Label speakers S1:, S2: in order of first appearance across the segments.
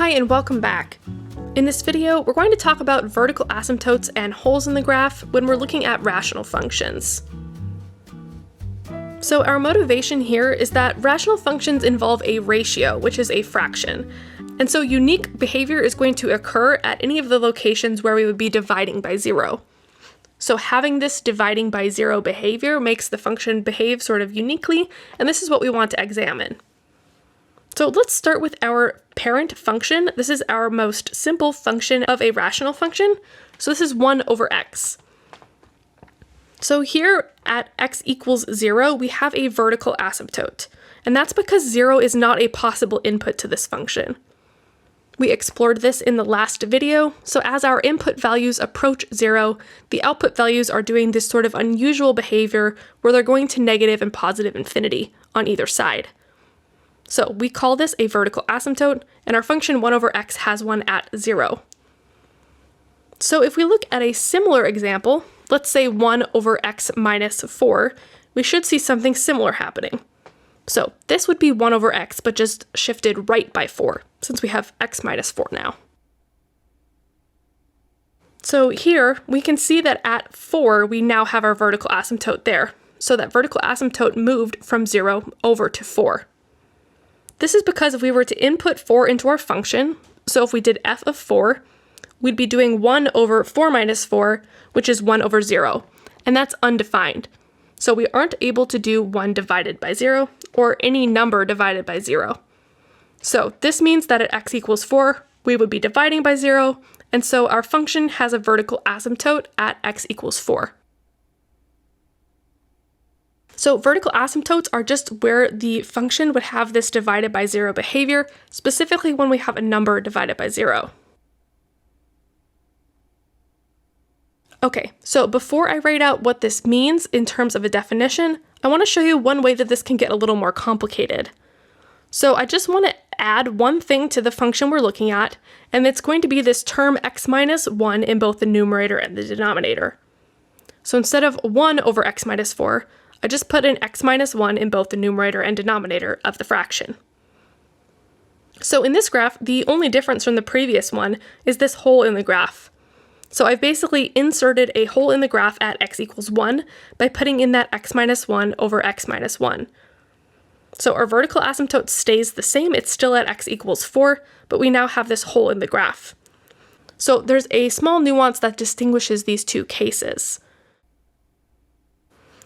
S1: Hi and welcome back. In this video, we're going to talk about vertical asymptotes and holes in the graph when we're looking at rational functions. So our motivation here is that rational functions involve a ratio, which is a fraction. And so unique behavior is going to occur at any of the locations where we would be dividing by zero. So having this dividing by zero behavior makes the function behave sort of uniquely, and this is what we want to examine. So let's start with our parent function. This is our most simple function of a rational function. So this is 1 over x. So here at x equals 0, we have a vertical asymptote. And that's because 0 is not a possible input to this function. We explored this in the last video. So as our input values approach 0, the output values are doing this sort of unusual behavior where they're going to negative and positive infinity on either side. So we call this a vertical asymptote, and our function 1 over x has one at 0. So if we look at a similar example, let's say 1 over x minus 4, we should see something similar happening. So this would be 1 over x, but just shifted right by 4, since we have x minus 4 now. So here, we can see that at 4, we now have our vertical asymptote there. So that vertical asymptote moved from 0 over to 4. This is because if we were to input 4 into our function, so if we did f of 4, we'd be doing 1 over 4 minus 4, which is 1 over 0, and that's undefined. So we aren't able to do 1 divided by 0, or any number divided by 0. So this means that at x equals 4, we would be dividing by 0, and so our function has a vertical asymptote at x equals 4. So vertical asymptotes are just where the function would have this divided by 0 behavior, specifically when we have a number divided by 0. Okay, so before I write out what this means in terms of a definition, I want to show you one way that this can get a little more complicated. So I just want to add one thing to the function we're looking at, and it's going to be this term x minus 1 in both the numerator and the denominator. So instead of 1 over x minus 4, I just put an x minus 1 in both the numerator and denominator of the fraction. So in this graph, the only difference from the previous one is this hole in the graph. So I've basically inserted a hole in the graph at x equals 1 by putting in that x minus 1 over x minus 1. So our vertical asymptote stays the same, it's still at x equals 4, but we now have this hole in the graph. So there's a small nuance that distinguishes these two cases.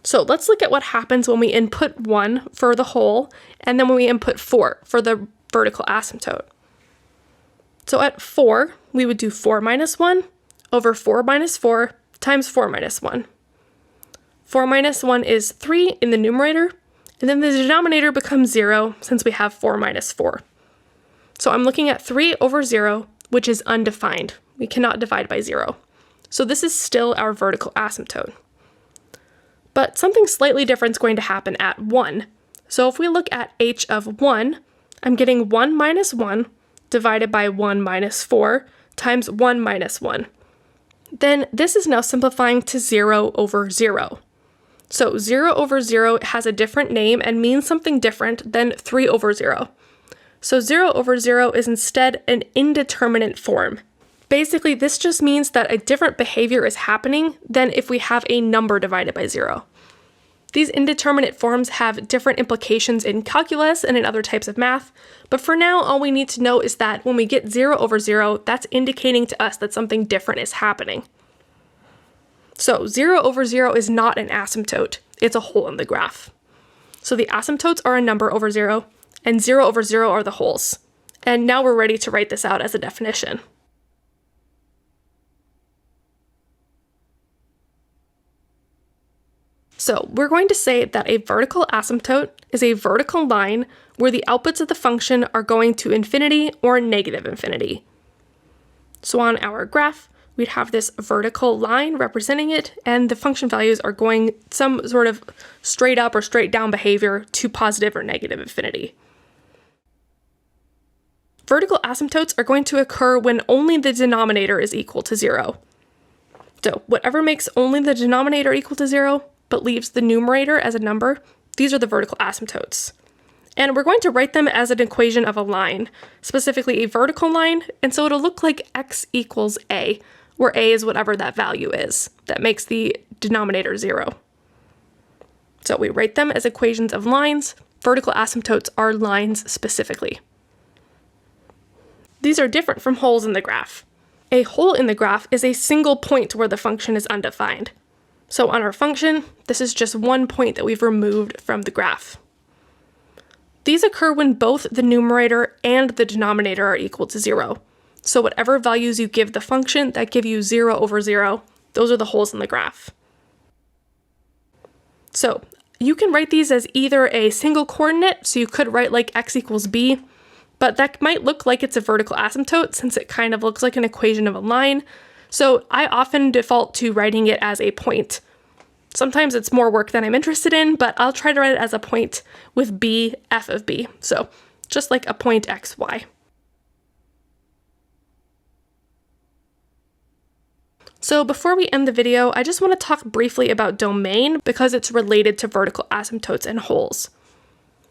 S1: So let's look at what happens when we input 1 for the hole, and then when we input 4 for the vertical asymptote. So at 4, we would do 4 minus 1 over 4 minus 4 times 4 minus 1. 4 minus 1 is 3 in the numerator, and then the denominator becomes 0 since we have 4 minus 4. So I'm looking at 3 over 0, which is undefined. We cannot divide by 0. So this is still our vertical asymptote. But something slightly different is going to happen at 1. So if we look at h of 1, I'm getting 1 minus 1 divided by 1 minus 4 times 1 minus 1. Then this is now simplifying to 0 over 0. So 0 over 0 has a different name and means something different than 3 over 0. So 0 over 0 is instead an indeterminate form. Basically, this just means that a different behavior is happening than if we have a number divided by 0. These indeterminate forms have different implications in calculus and in other types of math, but for now, all we need to know is that when we get 0 over 0, that's indicating to us that something different is happening. So 0 over 0 is not an asymptote, it's a hole in the graph. So the asymptotes are a number over 0, and 0 over 0 are the holes. And now we're ready to write this out as a definition. So we're going to say that a vertical asymptote is a vertical line where the outputs of the function are going to infinity or negative infinity. So on our graph, we'd have this vertical line representing it, and the function values are going some sort of straight up or straight down behavior to positive or negative infinity. Vertical asymptotes are going to occur when only the denominator is equal to 0. So whatever makes only the denominator equal to 0, but leaves the numerator as a number, these are the vertical asymptotes. And we're going to write them as an equation of a line, specifically a vertical line, and so it'll look like x equals a, where a is whatever that value is. That makes the denominator 0. So we write them as equations of lines. Vertical asymptotes are lines specifically. These are different from holes in the graph. A hole in the graph is a single point where the function is undefined. So on our function, this is just one point that we've removed from the graph. These occur when both the numerator and the denominator are equal to 0. So whatever values you give the function that give you 0 over 0, those are the holes in the graph. So you can write these as either a single coordinate, so you could write like x equals b, but that might look like it's a vertical asymptote since it kind of looks like an equation of a line. So I often default to writing it as a point. Sometimes it's more work than I'm interested in, but I'll try to write it as a point with b, f of b. So just like a point x, y. So before we end the video, I just want to talk briefly about domain because it's related to vertical asymptotes and holes.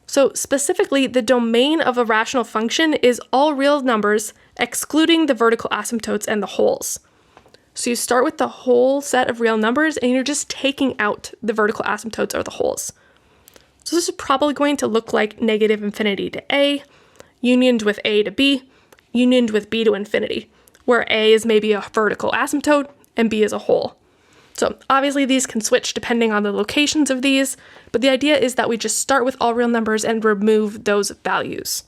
S1: So specifically, the domain of a rational function is all real numbers, excluding the vertical asymptotes and the holes. So you start with the whole set of real numbers and you're just taking out the vertical asymptotes or the holes. So this is probably going to look like negative infinity to a, unioned with a to b, unioned with b to infinity, where a is maybe a vertical asymptote and b is a hole. So obviously these can switch depending on the locations of these, but the idea is that we just start with all real numbers and remove those values.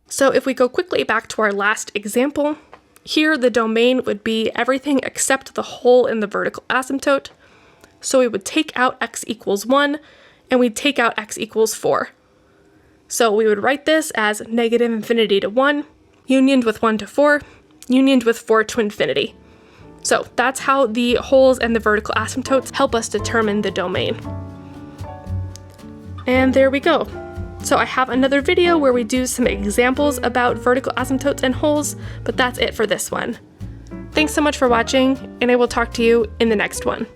S1: So if we go quickly back to our last example, here the domain would be everything except the hole in the vertical asymptote. So we would take out x equals 1, and we'd take out x equals 4. So we would write this as negative infinity to 1, unioned with 1 to 4, unioned with 4 to infinity. So that's how the holes and the vertical asymptotes help us determine the domain. And there we go. So I have another video where we do some examples about vertical asymptotes and holes, but that's it for this one. Thanks so much for watching, and I will talk to you in the next one.